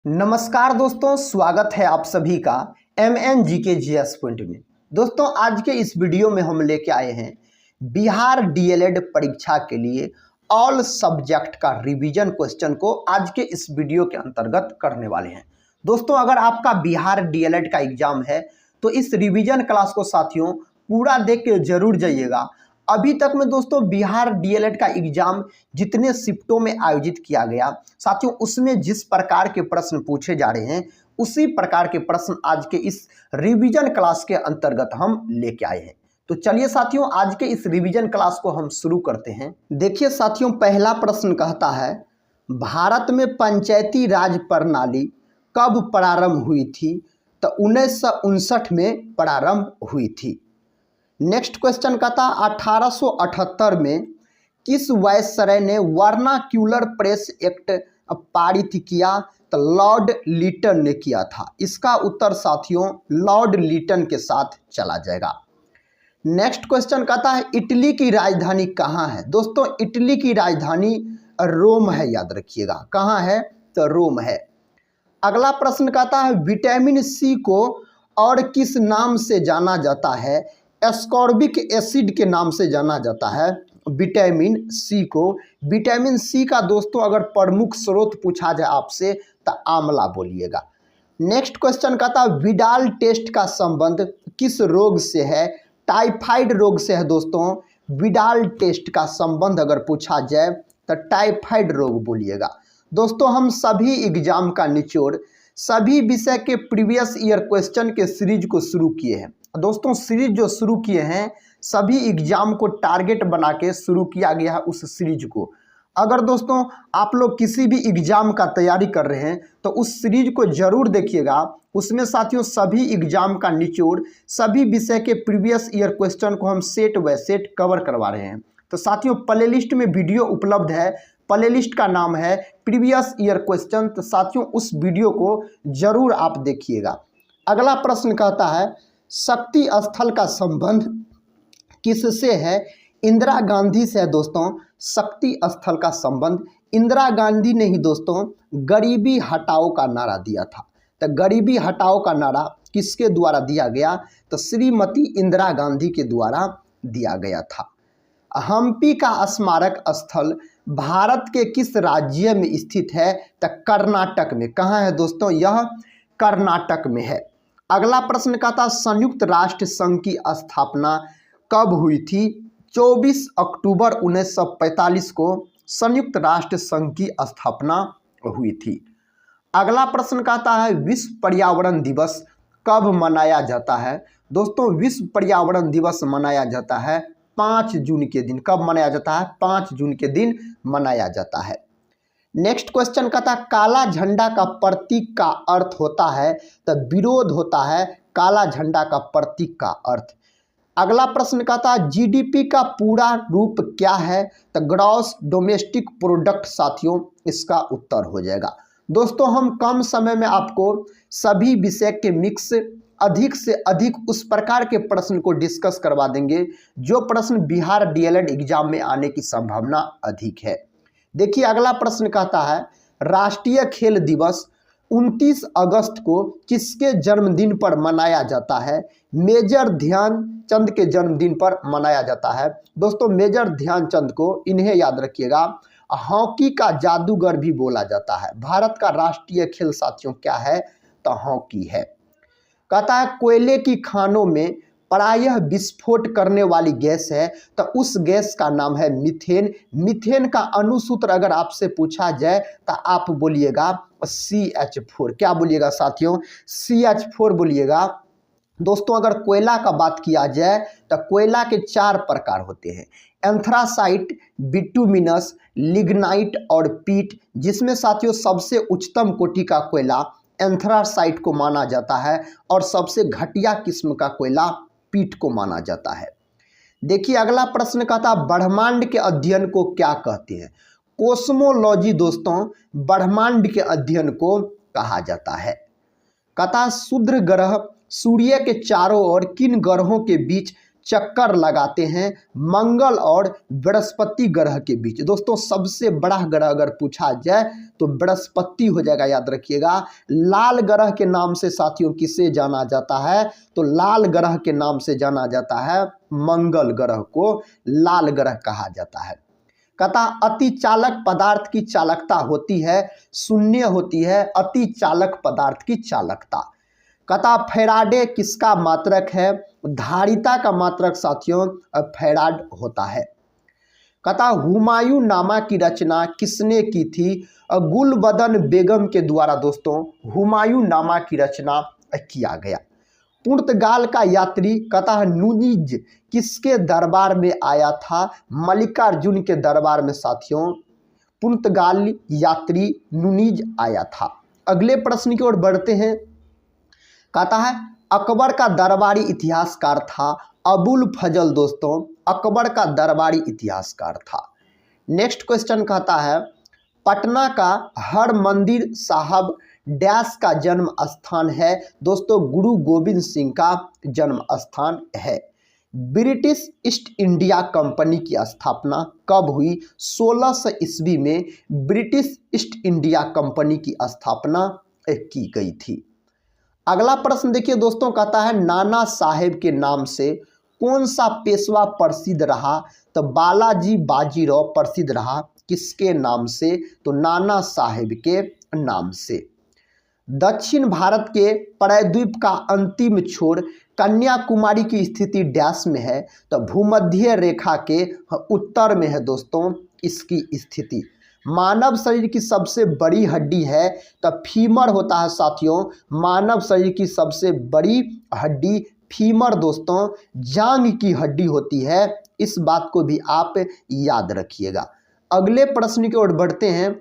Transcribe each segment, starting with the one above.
नमस्कार दोस्तों, स्वागत है आप सभी का MNGK GS पॉइंट में। दोस्तों, आज के इस वीडियो में हम लेके आए हैं बिहार DLED परीक्षा के लिए ऑल सब्जेक्ट का रिवीजन क्वेश्चन को आज के इस वीडियो के अंतर्गत करने वाले हैं। दोस्तों, अगर आपका बिहार DLED का एग्जाम है तो इस रिवीजन क्लास को साथियों पूरा देख के जरूर जाइएगा। अभी तक में दोस्तों बिहार DLED का एग्जाम जितने शिफ्टों में आयोजित किया गया साथियों, उसमें जिस प्रकार के प्रश्न पूछे जा रहे हैं उसी प्रकार के प्रश्न आज के इस रिवीजन क्लास के अंतर्गत हम लेके आए हैं। तो चलिए साथियों, आज के इस रिवीजन क्लास को हम शुरू करते हैं। देखिए साथियों, पहला प्रश्न कहता है भारत में पंचायती राज प्रणाली कब प्रारंभ हुई थी? तो 1959 में प्रारंभ हुई थी। नेक्स्ट क्वेश्चन कहता 1878 में किस वायसराय ने वर्नाक्यूलर प्रेस एक्ट पारित किया? तो लॉर्ड लीटन ने किया था। इसका उत्तर साथियों लॉर्ड लीटन के साथ चला जाएगा। नेक्स्ट क्वेश्चन कहता है इटली की राजधानी कहाँ है? दोस्तों, इटली की राजधानी रोम है, याद रखिएगा। कहाँ है? तो रोम है। अगला प्रश्न कहता है विटामिन सी को और किस नाम से जाना जाता है? एस्कॉर्बिक एसिड के नाम से जाना जाता है विटामिन सी को। विटामिन सी का दोस्तों अगर प्रमुख स्रोत पूछा जाए आपसे तो आंवला बोलिएगा। नेक्स्ट क्वेश्चन कहता है विडाल टेस्ट का संबंध किस रोग से है? टाइफाइड रोग से है दोस्तों। विडाल टेस्ट का संबंध अगर पूछा जाए तो टाइफाइड रोग बोलिएगा। दोस्तों, हम सभी एग्जाम का निचोड़ सभी विषय के प्रीवियस ईयर क्वेश्चन के सीरीज को शुरू किए हैं। दोस्तों, सीरीज जो शुरू किए हैं सभी एग्जाम को टारगेट बना के शुरू किया गया है उस सीरीज को। अगर दोस्तों आप लोग किसी भी एग्जाम का तैयारी कर रहे हैं तो उस सीरीज को जरूर देखिएगा। उसमें साथियों सभी एग्जाम का निचोड़ सभी विषय के प्रीवियस ईयर क्वेश्चन को हम सेट बाय सेट कवर करवा रहे हैं। तो साथियों प्लेलिस्ट में वीडियो उपलब्ध है, प्लेलिस्ट का नाम है प्रीवियस ईयर क्वेश्चन। तो साथियों उस वीडियो को जरूर आप देखिएगा। अगला प्रश्न कहता है शक्ति स्थल का संबंध किससे है? इंदिरा गांधी से है दोस्तों। शक्ति स्थल का संबंध इंदिरा गांधी ने ही दोस्तों गरीबी हटाओ का नारा दिया था। तो गरीबी हटाओ का नारा किसके द्वारा दिया गया? तो श्रीमती इंदिरा गांधी के द्वारा दिया गया था। हम्पी का स्मारक स्थल भारत के किस राज्य में स्थित है? तो कर्नाटक में। कहाँ है दोस्तों? यह कर्नाटक में है। अगला प्रश्न कहता संयुक्त राष्ट्र संघ की स्थापना कब हुई थी? 24 अक्टूबर 1945 को संयुक्त राष्ट्र संघ की स्थापना हुई थी। अगला प्रश्न कहता है विश्व पर्यावरण दिवस कब मनाया जाता है? दोस्तों, विश्व पर्यावरण दिवस मनाया जाता है 5 जून के दिन। कब मनाया जाता है? 5 जून के दिन मनाया जाता है। नेक्स्ट क्वेश्चन कहता है काला झंडा का प्रतीक का अर्थ होता है? तो विरोध होता है काला झंडा का प्रतीक का अर्थ। अगला प्रश्न कहता है जीडीपी का पूरा रूप क्या है? तो ग्रॉस डोमेस्टिक प्रोडक्ट साथियों इसका उत्तर हो जाएगा। दोस्तों, हम कम समय में आपको सभी विषय के मिक्स अधिक से अधिक उस प्रकार के प्रश्न को डिस्कस करवा देंगे जो प्रश्न बिहार DLED एग्जाम में आने की संभावना अधिक है। देखिए अगला प्रश्न कहता है राष्ट्रीय खेल दिवस 29 अगस्त को किसके जन्मदिन पर मनाया जाता है? मेजर ध्यानचंद के जन्मदिन पर मनाया जाता है। दोस्तों, मेजर ध्यानचंद को इन्हें याद रखिएगा हॉकी का जादूगर भी बोला जाता है। भारत का राष्ट्रीय खेल साथियों क्या है? तो हॉकी है। कहता है कोयले की खानों में प्रायः विस्फोट करने वाली गैस है तो उस गैस का नाम है मीथेन। मीथेन का अनुसूत्र अगर आपसे पूछा जाए तो आप बोलिएगा CH4। क्या बोलिएगा साथियों? CH4 बोलिएगा। दोस्तों, अगर कोयला का बात किया जाए तो कोयला के 4 प्रकार होते हैं एंथ्रासाइट, बिटुमिनस, लिग्नाइट और पीट, जिसमें साथियों सबसे उच्चतम कोटि का कोयला एंथ्रासाइट को माना जाता है और सबसे घटिया किस्म का कोयला पीट को माना जाता है। देखिए अगला प्रश्न कहता है ब्रह्मांड के अध्ययन को क्या कहते हैं? कोस्मोलॉजी दोस्तों ब्रह्मांड के अध्ययन को कहा जाता है। कहता है क्षुद्र ग्रह सूर्य के चारों ओर किन ग्रहों के बीच चक्कर लगाते हैं मंगल और बृहस्पति ग्रह के बीच। दोस्तों सबसे बड़ा ग्रह अगर पूछा जाए तो बृहस्पति हो जाएगा, याद रखिएगा। लाल ग्रह के नाम से साथियों किसे जाना जाता है, तो लाल ग्रह के नाम से जाना जाता है मंगल ग्रह को लाल ग्रह कहा जाता है। कहता अति चालक पदार्थ की चालकता होती है शून्य होती है अति चालक पदार्थ की चालकता। कहता फैराडे किसका मात्रक है, धारिता का मात्रक साथियों फैराड होता है। कहता हुमायूं नामा की रचना किसने की थी, गुलबदन बेगम के द्वारा दोस्तों हुमायूं नामा की रचना किया गया। पुर्तगाल का यात्री कहता नूनीज किसके दरबार में आया था, मल्लिकार्जुन के दरबार में साथियों पुर्तगाली यात्री नूनीज आया था। अगले प्रश्न की ओर बढ़ते हैं। कहता है अकबर का दरबारी इतिहासकार था अबुल फजल। दोस्तों अकबर का दरबारी इतिहासकार था। नेक्स्ट क्वेश्चन कहता है पटना का हरमंदिर साहब डैश का जन्म स्थान है। दोस्तों गुरु गोविंद सिंह का जन्म स्थान है। ब्रिटिश ईस्ट इंडिया कंपनी की स्थापना कब हुई, 1600 ईस्वी में ब्रिटिश ईस्ट इंडिया कंपनी की स्थापना की गई थी। अगला प्रश्न देखिए दोस्तों, कहता है नाना साहेब के नाम से कौन सा पेशवा प्रसिद्ध रहा, तो बालाजी बाजीराव प्रसिद्ध रहा किसके नाम से, तो नाना साहेब के नाम से। दक्षिण भारत के प्रायद्वीप का अंतिम छोर कन्याकुमारी की स्थिति डैश में है, तो भूमध्य रेखा के उत्तर में है दोस्तों इसकी स्थिति। मानव शरीर की सबसे बड़ी हड्डी है तो फीमर होता है साथियों। मानव शरीर की सबसे बड़ी हड्डी फीमर दोस्तों जांघ की हड्डी होती है, इस बात को भी आप याद रखिएगा। अगले प्रश्न की ओर बढ़ते हैं।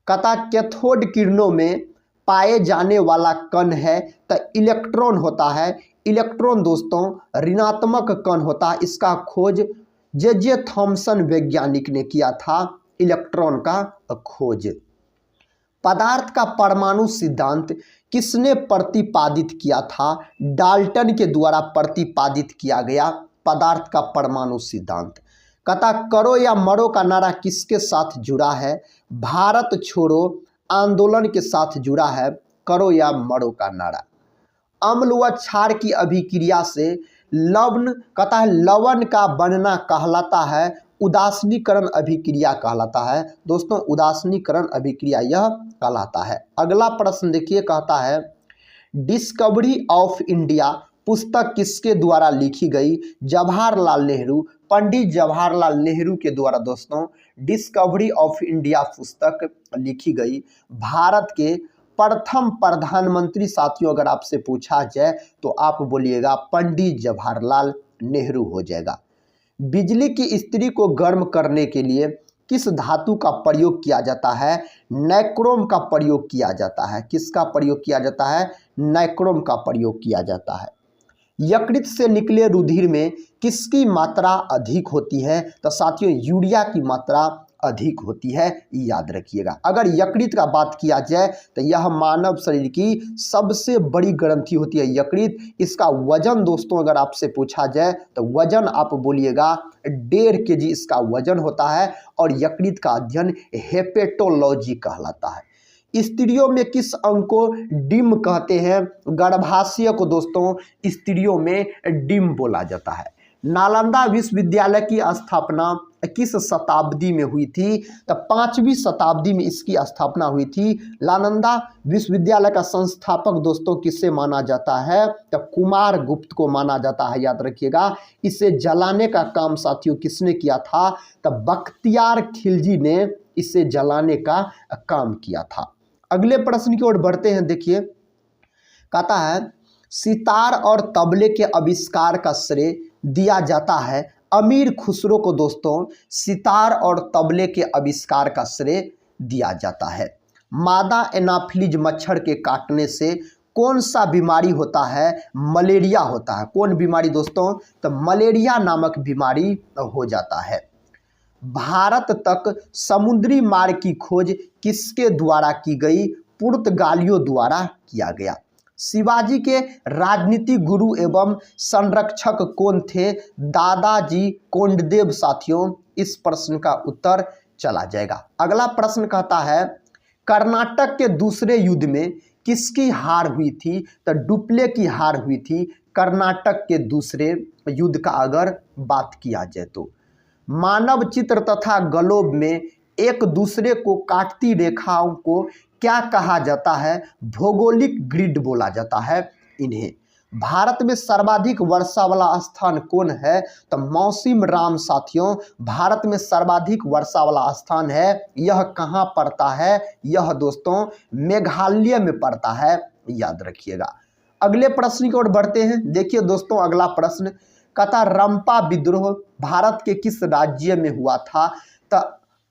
कहता कैथोड किरणों में पाए जाने वाला कण है तो इलेक्ट्रॉन होता है। इलेक्ट्रॉन दोस्तों ऋणात्मक कण होता है, इसका खोज जे थॉमसन वैज्ञानिक ने किया था, इलेक्ट्रॉन का खोज। पदार्थ का परमाणु सिद्धांत किसने प्रतिपादित किया था, डाल्टन के द्वारा प्रतिपादित किया गया पदार्थ का परमाणु सिद्धांत। कहता करो या मरो का नारा किसके साथ जुड़ा है, भारत छोड़ो आंदोलन के साथ जुड़ा है करो या मरो का नारा। अम्ल व क्षार की अभिक्रिया से लवण कहता है लवण का बनना कहलाता है उदासीनीकरण अभिक्रिया कहलाता है। दोस्तों उदासीनीकरण अभिक्रिया यह कहलाता है। अगला प्रश्न देखिए, कहता है डिस्कवरी ऑफ इंडिया पुस्तक किसके द्वारा लिखी गई, जवाहरलाल नेहरू। पंडित जवाहरलाल नेहरू के द्वारा दोस्तों डिस्कवरी ऑफ इंडिया पुस्तक लिखी गई। भारत के प्रथम प्रधानमंत्री साथियों अगर आपसे पूछा जाए तो आप बोलिएगा पंडित जवाहरलाल नेहरू हो जाएगा। बिजली की इस्त्री को गर्म करने के लिए किस धातु का प्रयोग किया जाता है, नाइक्रोम का प्रयोग किया जाता है। किसका प्रयोग किया जाता है, नाइक्रोम का प्रयोग किया जाता है। यकृत से निकले रुधिर में किसकी मात्रा अधिक होती है, तो साथियों यूरिया की मात्रा अधिक होती है, याद रखिएगा। अगर यकृत का बात किया जाए तो यह मानव शरीर की सबसे बड़ी ग्रंथि होती है यकृत। इसका वजन दोस्तों अगर आपसे पूछा जाए तो वजन आप बोलिएगा 1.5 kg इसका वजन होता है और यकृत का अध्ययन हेपेटोलॉजी कहलाता है। स्त्रियों में किस अंग को डिम कहते हैं, गर्भाशय को दोस्तों स्त्रियों में डिम बोला जाता है। नालंदा विश्वविद्यालय की स्थापना किस शताब्दी में हुई थी, तो 5वीं शताब्दी में इसकी स्थापना हुई थी। नालंदा विश्वविद्यालय का संस्थापक दोस्तों किससे माना जाता है, तो कुमार गुप्त को माना जाता है, याद रखिएगा। इसे जलाने का काम साथियों किसने किया था, तो बख्तियार खिलजी ने इसे जलाने का काम किया था। अगले प्रश्न की ओर बढ़ते हैं। देखिए कहता है सितार और तबले के आविष्कार का श्रेय दिया जाता है अमीर खुसरो को। दोस्तों सितार और तबले के आविष्कार का श्रेय दिया जाता है। मादा एनाफिलीज मच्छर के काटने से कौन सा बीमारी होता है, मलेरिया होता है। कौन बीमारी दोस्तों, तो मलेरिया नामक बीमारी हो जाता है। भारत तक समुद्री मार्ग की खोज किसके द्वारा की गई, पुर्तगालियों द्वारा किया गया। शिवाजी के राजनीतिक गुरु एवं संरक्षक कौन थे? दादाजी कोंडदेव। साथियों, इस प्रश्न का उत्तर चला जाएगा। अगला प्रश्न कहता है कर्नाटक के दूसरे युद्ध में किसकी हार हुई थी? तो डुप्ले की हार हुई थी कर्नाटक के दूसरे युद्ध का अगर बात किया जाए तो। मानव चित्र तथा ग्लोब में एक दूसरे को काटती रेखाओं को क्या कहा जाता है? भौगोलिक ग्रिड बोला जाता है इन्हें। भारत में सर्वाधिक वर्षा वाला स्थान कौन है? तो मौसिम राम। साथियों, भारत में सर्वाधिक वर्षा वाला स्थान है, यह कहाँ पड़ता है? यह दोस्तों मेघालय में पड़ता है, याद रखिएगा। अगले प्रश्न की ओर बढ़ते हैं। देखिए दोस्तों, अगला प्रश्न कहता रंपा विद्रोह भारत के किस राज्य में हुआ था? तो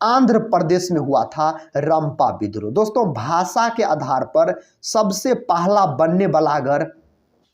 आंध्र प्रदेश में हुआ था रंपा विद्रोह। दोस्तों, भाषा के आधार पर सबसे पहला बनने वाला अगर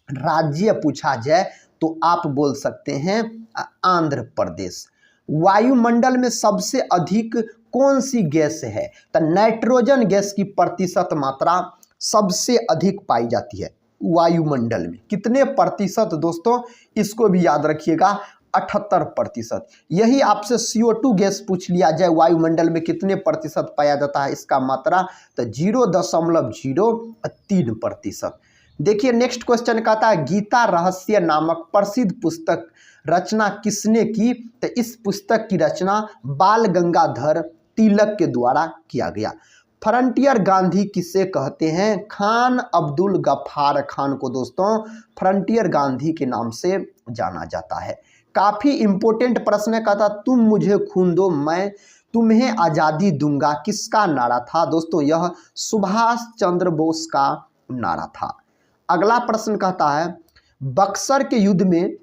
राज्य पूछा जाए तो आप बोल सकते हैं आंध्र प्रदेश। वायुमंडल में सबसे अधिक कौन सी गैस है? तो नाइट्रोजन गैस की प्रतिशत मात्रा सबसे अधिक पाई जाती है वायुमंडल में। कितने प्रतिशत दोस्तों? इसको भी याद रखिएगा, 78%। यही आपसे CO2 गैस पूछ लिया जाए वायुमंडल में कितने प्रतिशत पाया जाता है इसका मात्रा? तो 0.03%। देखिए नेक्स्ट क्वेश्चन कहता है गीता रहस्य नामक प्रसिद्ध पुस्तक रचना किसने की? तो इस पुस्तक की रचना बाल गंगाधर तिलक के द्वारा किया गया। फ्रंटियर गांधी किसे कहते हैं? खान अब्दुल गफ्फार खान को दोस्तों फ्रंटियर गांधी के नाम से जाना जाता है। काफी इंपॉर्टेंट प्रश्न है। कहता तुम मुझे खून दो मैं तुम्हें आजादी दूंगा किसका नारा था? दोस्तों, यह सुभाष चंद्र बोस का नारा था। अगला प्रश्न कहता है बक्सर के युद्ध में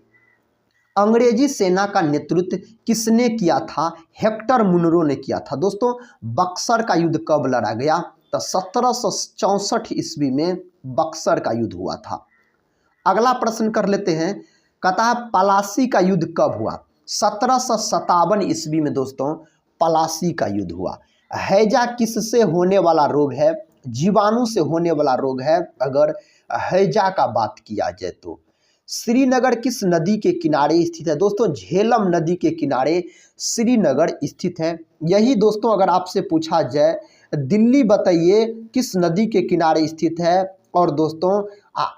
अंग्रेजी सेना का नेतृत्व किसने किया था? हेक्टर मुनरो ने किया था। दोस्तों, बक्सर का युद्ध कब लड़ा गया? तो 1764 ईस्वी में बक्सर का युद्ध हुआ था। अगला प्रश्न कर लेते हैं। कहता है पलासी का युद्ध कब हुआ? 1757 ईस्वी में दोस्तों पलासी का युद्ध हुआ। हैजा किससे होने वाला रोग है? जीवाणु से होने वाला रोग है अगर हैजा का बात किया जाए तो। श्रीनगर किस नदी के किनारे स्थित है? दोस्तों, झेलम नदी के किनारे श्रीनगर स्थित है। यही दोस्तों अगर आपसे पूछा जाए दिल्ली बताइए किस नदी के किनारे स्थित है, और दोस्तों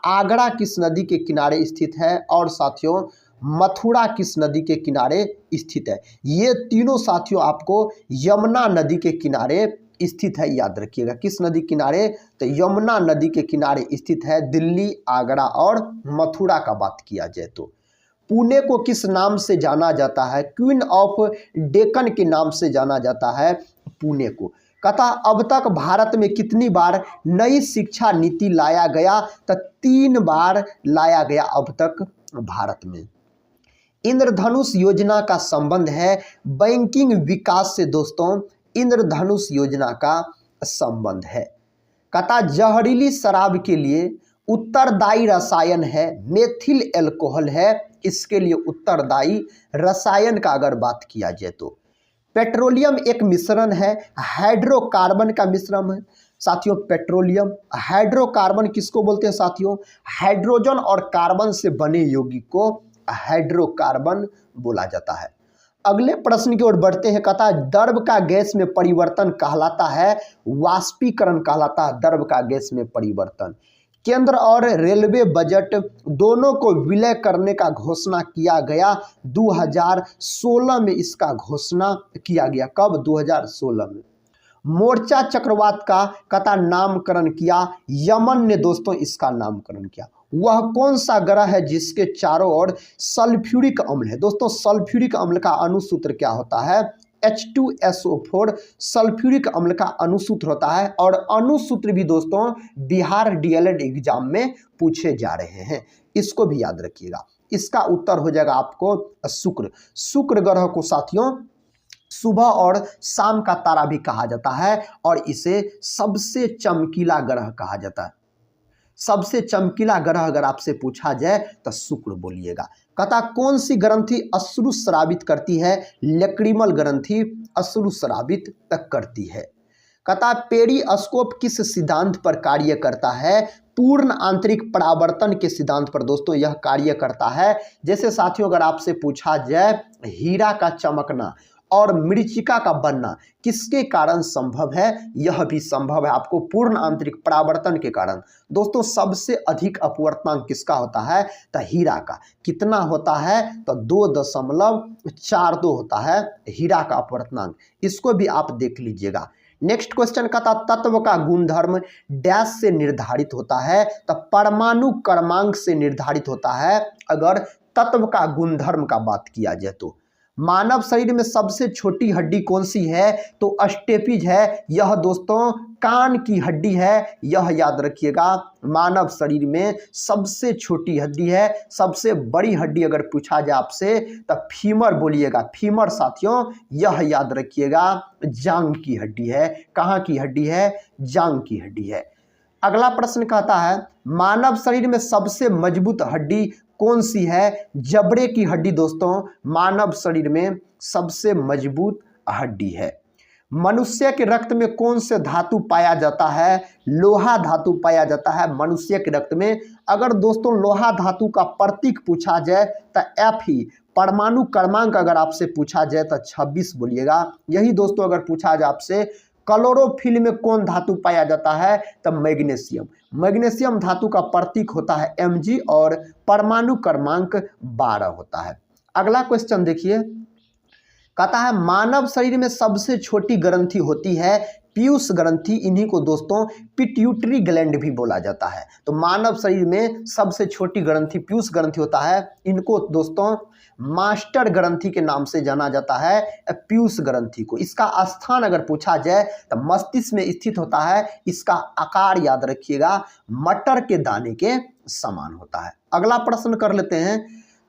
आगरा किस नदी के किनारे स्थित है, और साथियों मथुरा किस नदी के किनारे स्थित है। ये तीनों साथियों आपको यमुना नदी के किनारे स्थित है, याद रखिएगा। किस नदी किनारे? तो यमुना नदी के किनारे स्थित है दिल्ली, आगरा और मथुरा का बात किया जाए तो। पुणे को किस नाम से जाना जाता है? क्वीन ऑफ डेक्कन के नाम से जाना जाता है पुणे को। कहता अब तक भारत में कितनी बार नई शिक्षा नीति लाया गया? तो 3 बार लाया गया अब तक भारत में। इंद्रधनुष योजना का संबंध है बैंकिंग विकास से। दोस्तों, इंद्रधनुष योजना का संबंध है। कहता जहरीली शराब के लिए उत्तरदायी रसायन है मेथिल एल्कोहल है। इसके लिए उत्तरदायी रसायन का अगर बात किया जाए तो पेट्रोलियम एक मिश्रण है हाइड्रोकार्बन का मिश्रण है। साथियों, पेट्रोलियम हाइड्रोकार्बन किसको बोलते हैं? साथियों, हाइड्रोजन और कार्बन से बने यौगिक को हाइड्रोकार्बन बोला जाता है। अगले प्रश्न की ओर बढ़ते हैं। कहता है द्रव का गैस में परिवर्तन कहलाता है वाष्पीकरण कहलाता है द्रव का गैस में परिवर्तन। केंद्र और रेलवे बजट दोनों को विलय करने का घोषणा किया गया 2016 में। इसका घोषणा किया गया कब? 2016 में। मोर्चा चक्रवात का कहता नामकरण किया यमन ने दोस्तों इसका नामकरण किया। वह कौन सा ग्रह है जिसके चारों ओर सल्फ्यूरिक अम्ल है? दोस्तों, सल्फ्यूरिक अम्ल का अणुसूत्र क्या होता है? H2SO4 सल्फ्यूरिक अम्ल का अणुसूत्र होता है। और अणुसूत्र भी दोस्तों बिहार DLED एग्जाम में पूछे जा रहे हैं, इसको भी याद रखिएगा। इसका उत्तर हो जाएगा आपको शुक्र। शुक्र ग्रह को साथियों सुबह और शाम का तारा भी कहा जाता है और इसे सबसे चमकीला ग्रह कहा जाता है। सबसे चमकीला ग्रह अगर आपसे पूछा जाए तो शुक्र बोलिएगा। कहता कौन सी ग्रंथि अश्रु स्रावित करती है? लैक्रिमल ग्रंथि अश्रु स्रावित तक करती है। कहता है पेरिस्कोप किस सिद्धांत पर कार्य करता है? पूर्ण आंतरिक परावर्तन के सिद्धांत पर दोस्तों यह कार्य करता है। जैसे साथियों अगर आपसे पूछा जाए हीरा का चमकना और मृचिका का बनना किसके कारण संभव है? यह भी संभव है आपको पूर्ण आंतरिक परावर्तन के कारण। दोस्तों सबसे अधिक अपवर्तनांक किसका होता है? तो हीरा का। कितना होता है? तो 2.42 होता है हीरा का अपवर्तनांक। इसको भी आप देख लीजिएगा। नेक्स्ट क्वेश्चन का था तत्व का गुणधर्म डैश से निर्धारित होता है? तो परमाणु क्रमांक से निर्धारित होता है। अगर तत्व का गुणधर्म का बात किया जाए तो मानव शरीर में सबसे छोटी हड्डी कौन सी है? तो स्टेपिज है। यह दोस्तों कान की हड्डी है, यह याद रखिएगा। मानव शरीर में सबसे छोटी हड्डी है। सबसे बड़ी हड्डी अगर पूछा जाए आपसे तो फीमर बोलिएगा। फीमर साथियों यह याद रखिएगा जांघ की हड्डी है। कहाँ की हड्डी है? जांघ की हड्डी है। अगला प्रश्न कहता है मानव शरीर में सबसे मजबूत हड्डी कौन सी है? जबड़े की हड्डी दोस्तों मानव शरीर में सबसे मजबूत हड्डी है। मनुष्य के रक्त में कौन से धातु पाया जाता है? लोहा धातु पाया जाता है मनुष्य के रक्त में। अगर दोस्तों लोहा धातु का प्रतीक पूछा जाए तो एफ ही। परमाणु क्रमांक अगर आपसे पूछा जाए तो 26 बोलिएगा। यही दोस्तों अगर पूछा जाए आपसे क्लोरोफिल में कौन धातु पाया जाता है? तो मैग्नीशियम। मैग्नीशियम धातु का प्रतीक होता है Mg और परमाणु क्रमांक 12 होता है। अगला क्वेश्चन देखिए, कहता है मानव शरीर में सबसे छोटी ग्रंथि होती है पीयूष ग्रंथि। इन्हीं को दोस्तों पिट्यूटरी ग्लैंड भी बोला जाता है। तो मानव शरीर में सबसे छोटी ग्रंथि पीयूष ग्रंथि होता है। इनको दोस्तों मास्टर ग्रंथि के नाम से जाना जाता है पीयूष ग्रंथि को। इसका स्थान अगर पूछा जाए तो मस्तिष्क में स्थित होता है। इसका आकार याद रखिएगा मटर के दाने के समान होता है। अगला प्रश्न कर लेते हैं,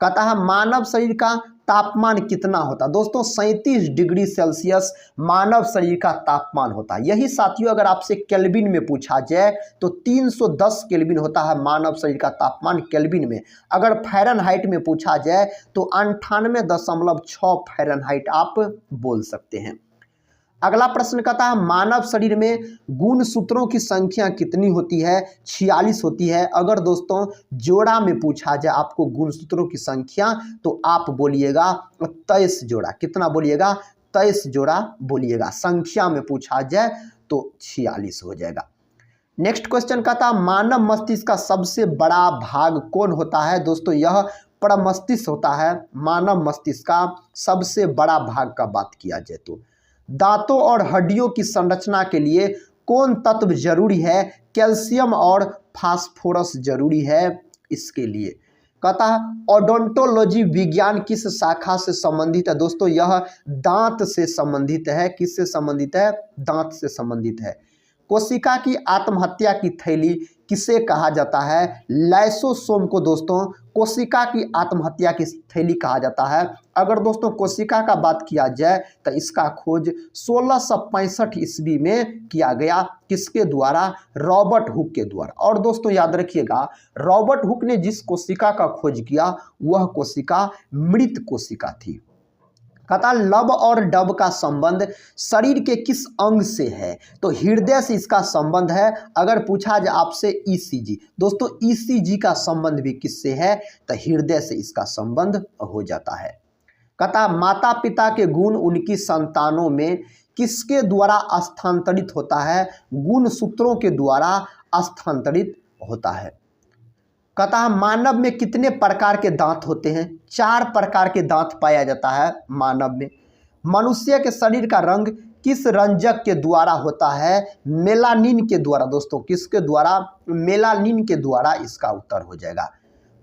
कहता है मानव शरीर का तापमान कितना होता है? दोस्तों 37 डिग्री सेल्सियस मानव शरीर का तापमान होता है। यही साथियों अगर आपसे केल्विन में पूछा जाए तो 310 केल्विन होता है मानव शरीर का तापमान केल्विन में। अगर फ़ारेनहाइट में पूछा जाए तो 98.6 फ़ारेनहाइट आप बोल सकते हैं। अगला प्रश्न कहता है मानव शरीर में गुणसूत्रों की संख्या कितनी होती है? 46 होती है। अगर दोस्तों जोड़ा में पूछा जाए आपको गुणसूत्रों की संख्या तो आप बोलिएगा 23 जोड़ा। कितना बोलिएगा? 23 जोड़ा बोलिएगा। संख्या में पूछा जाए तो 46 हो जाएगा। नेक्स्ट क्वेश्चन कहता है मानव मस्तिष्क का सबसे बड़ा भाग कौन होता है? दोस्तों यह प्रमस्तिष्क होता है। मानव मस्तिष्क का सबसे बड़ा भाग का बात किया जाए तो दांतों और हड्डियों की संरचना के लिए कौन तत्व जरूरी है? कैल्शियम और फास्फोरस जरूरी है इसके लिए। कहता है ओडोंटोलॉजी विज्ञान किस शाखा से संबंधित है? दोस्तों यह दांत से संबंधित है। किससे संबंधित है? दांत से संबंधित है। कोशिका की आत्महत्या की थैली किसे कहा जाता है? लाइसोसोम को दोस्तों कोशिका की आत्महत्या की थैली कहा जाता है। अगर दोस्तों कोशिका का बात किया जाए तो इसका खोज 1665 ईस्वी में किया गया। किसके द्वारा? रॉबर्ट हुक के द्वारा। और दोस्तों याद रखिएगा रॉबर्ट हुक ने जिस कोशिका का खोज किया वह कोशिका मृत कोशिका थी। कहता लब और डब का संबंध शरीर के किस अंग से है? तो हृदय से इसका संबंध है। अगर पूछा जाए आपसे ईसीजी, दोस्तों ईसीजी का संबंध भी किससे है? तो हृदय से इसका संबंध हो जाता है। कहता माता पिता के गुण उनकी संतानों में किसके द्वारा स्थानांतरित होता है? गुणसूत्रों के द्वारा स्थानांतरित होता है। कहता है मानव में कितने प्रकार के दांत होते हैं? 4 प्रकार के दांत पाया जाता है मानव में। मनुष्य के शरीर का रंग किस रंजक के द्वारा होता है? मेलानिन के द्वारा। दोस्तों किसके द्वारा? मेलानिन के द्वारा इसका उत्तर हो जाएगा।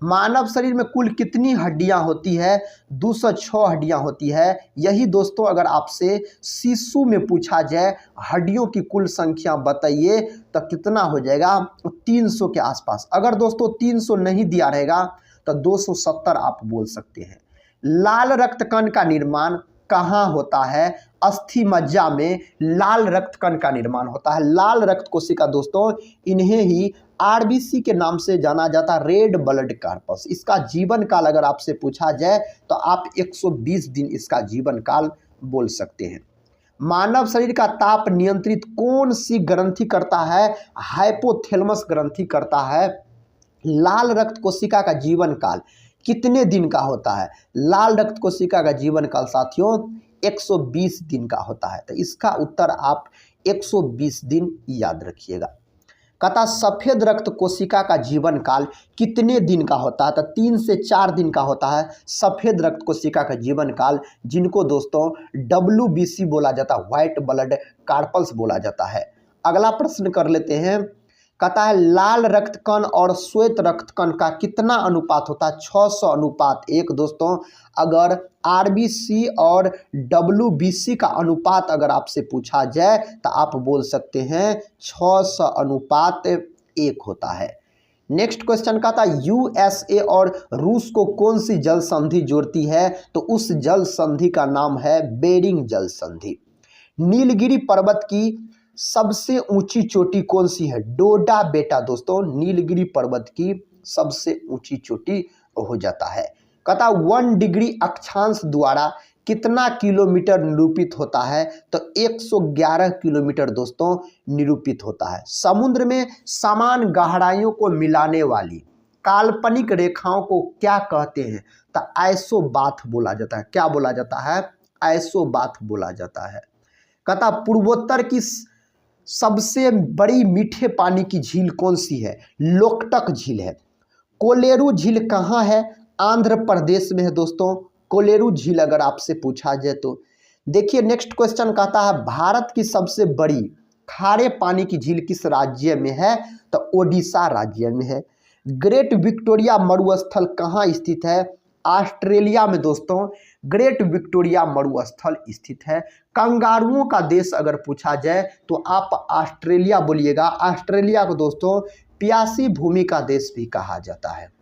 मानव शरीर में कुल कितनी हड्डियां होती है? 206 हड्डियां होती है। यही दोस्तों अगर आपसे शिशु में पूछा जाए हड्डियों की कुल संख्या बताइए तो कितना हो जाएगा? 300 के आसपास। अगर दोस्तों 300 नहीं दिया रहेगा तो 270 आप बोल सकते हैं। लाल रक्त कण का निर्माण कहाँ होता है? अस्थि मज्जा में लाल रक्त कण का निर्माण होता है। लाल रक्त कोशिका दोस्तों इन्हें ही आरबीसी के नाम से जाना जाता है, रेड ब्लड कॉर्पस। इसका जीवन काल अगर आपसे पूछा जाए तो आप 120 दिन इसका जीवन काल बोल सकते हैं। मानव शरीर का ताप नियंत्रित कौन सी ग्रंथि करता है? हाइपोथैलेमस ग्रंथि करता है। लाल रक्त कोशिका का जीवन काल कितने दिन का होता है? लाल रक्त कोशिका का जीवन काल साथियों 120 दिन का होता है। तो इसका उत्तर आप 120 दिन याद रखिएगा। कहता सफेद रक्त कोशिका का जीवन काल कितने दिन का होता है? तो 3 से 4 दिन का होता है सफेद रक्त कोशिका का जीवन काल, जिनको दोस्तों WBC बोला जाता है, व्हाइट ब्लड कार्पल्स बोला जाता है। अगला प्रश्न कर लेते हैं। कहता है लाल रक्त कण और श्वेत रक्त कण का कितना अनुपात होता है? 600:1 दोस्तों। अगर RBC और WBC का अनुपात अगर आपसे पूछा जाए तो आप बोल सकते हैं 600:1 होता है। नेक्स्ट क्वेश्चन का था USA और रूस को कौन सी जल संधि जोड़ती है? तो उस जल संधि का नाम है बेरिंग जल संधि। नीलगिरी पर्वत की सबसे ऊंची चोटी कौन सी है? डोडा बेटा दोस्तों नीलगिरी पर्वत की सबसे ऊंची चोटी हो जाता है। कहता 1 डिग्री अक्षांश द्वारा कितना किलोमीटर निरूपित होता है? तो 111 किलोमीटर दोस्तों निरूपित होता है। समुद्र में समान गहराइयों को मिलाने वाली काल्पनिक रेखाओं को क्या कहते हैं? तो आइसोबाथ बोला जाता है। क्या बोला जाता है? आइसोबाथ बोला जाता है। कहता पूर्वोत्तर की सबसे बड़ी मीठे पानी की झील कौन सी है? लोकटक झील है। कोलेरू झील कहाँ है? आंध्र प्रदेश में है दोस्तों कोलेरू झील, अगर आपसे पूछा जाए तो। देखिए नेक्स्ट क्वेश्चन कहता है भारत की सबसे बड़ी खारे पानी की झील किस राज्य में है? तो ओडिशा राज्य में है। ग्रेट विक्टोरिया मरुस्थल कहाँ स्थित है? ऑस्ट्रेलिया में दोस्तों ग्रेट विक्टोरिया मरुस्थल स्थित है। कंगारुओं का देश अगर पूछा जाए तो आप ऑस्ट्रेलिया बोलिएगा। ऑस्ट्रेलिया को दोस्तों प्यासी भूमि का देश भी कहा जाता है।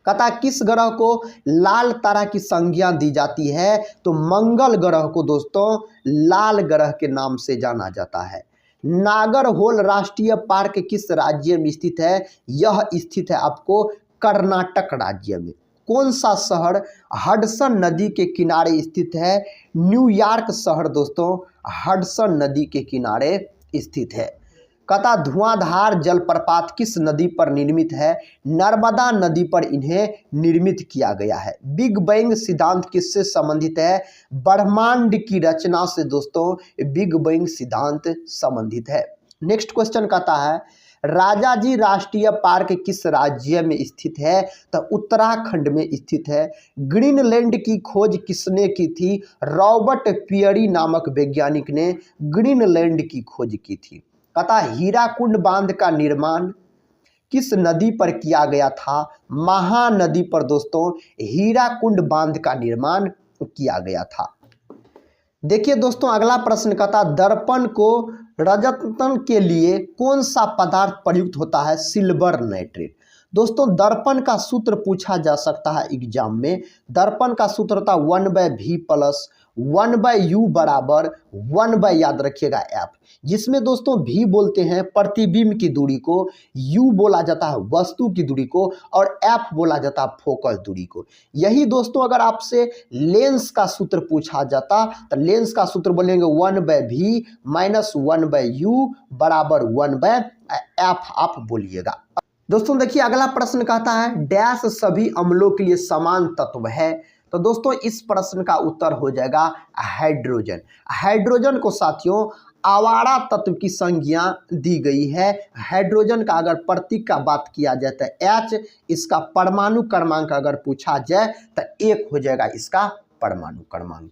कहता किस ग्रह को लाल तारा की संज्ञा दी जाती है? तो मंगल ग्रह को दोस्तों लाल ग्रह के नाम से जाना जाता है। नागरहोल राष्ट्रीय पार्क किस राज्य में स्थित है? यह स्थित है आपको कर्नाटक राज्य में। कौन सा शहर हडसन नदी के किनारे स्थित है? न्यूयॉर्क शहर दोस्तों हडसन नदी के किनारे स्थित है। कहता धुआंधार जलप्रपात किस नदी पर निर्मित है? नर्मदा नदी पर इन्हें निर्मित किया गया है। बिग बैंग सिद्धांत किससे संबंधित है? ब्रह्मांड की रचना से दोस्तों बिग बैंग सिद्धांत संबंधित है। नेक्स्ट क्वेश्चन कहता है राजाजी राष्ट्रीय पार्क किस राज्य में स्थित है? तो उत्तराखंड में स्थित है। ग्रीनलैंड की खोज किसने की थी? रॉबर्ट पियरी नामक वैज्ञानिक ने ग्रीनलैंड की खोज की थी। कहता हीराकुंड बांध का निर्माण किस नदी पर किया गया था? महानदी पर दोस्तों हीराकुंड बांध का निर्माण किया गया था। देखिए दोस्तों अगला प्रश्न कहता दर्पण को रजतन के लिए कौन सा पदार्थ प्रयुक्त होता है? Silver nitrate. दोस्तों दर्पण का सूत्र पूछा जा सकता है एग्जाम में। दर्पण का सूत्र होता है 1/v प्लस 1/u बराबर 1/ याद रखिएगा f, जिसमें दोस्तों v बोलते हैं प्रतिबिंब की दूरी को, u बोला जाता है वस्तु की दूरी को और f बोला जाता है फोकस दूरी को। यही दोस्तों अगर आपसे लेंस का सूत्र पूछा जाता तो लेंस का सूत्र बोलेंगे 1/v माइनस 1/u बराबर 1/f आप बोलिएगा। दोस्तों देखिए अगला प्रश्न कहता है डैश सभी अम्लों के लिए समान तत्व है? तो दोस्तों इस प्रश्न का उत्तर हो जाएगा हाइड्रोजन। हाइड्रोजन को साथियों आवारा तत्व की संज्ञा दी गई है। हाइड्रोजन का अगर प्रतीक का बात किया जाए तो H, इसका परमाणु क्रमांक अगर पूछा जाए तो 1 हो जाएगा इसका परमाणु क्रमांक।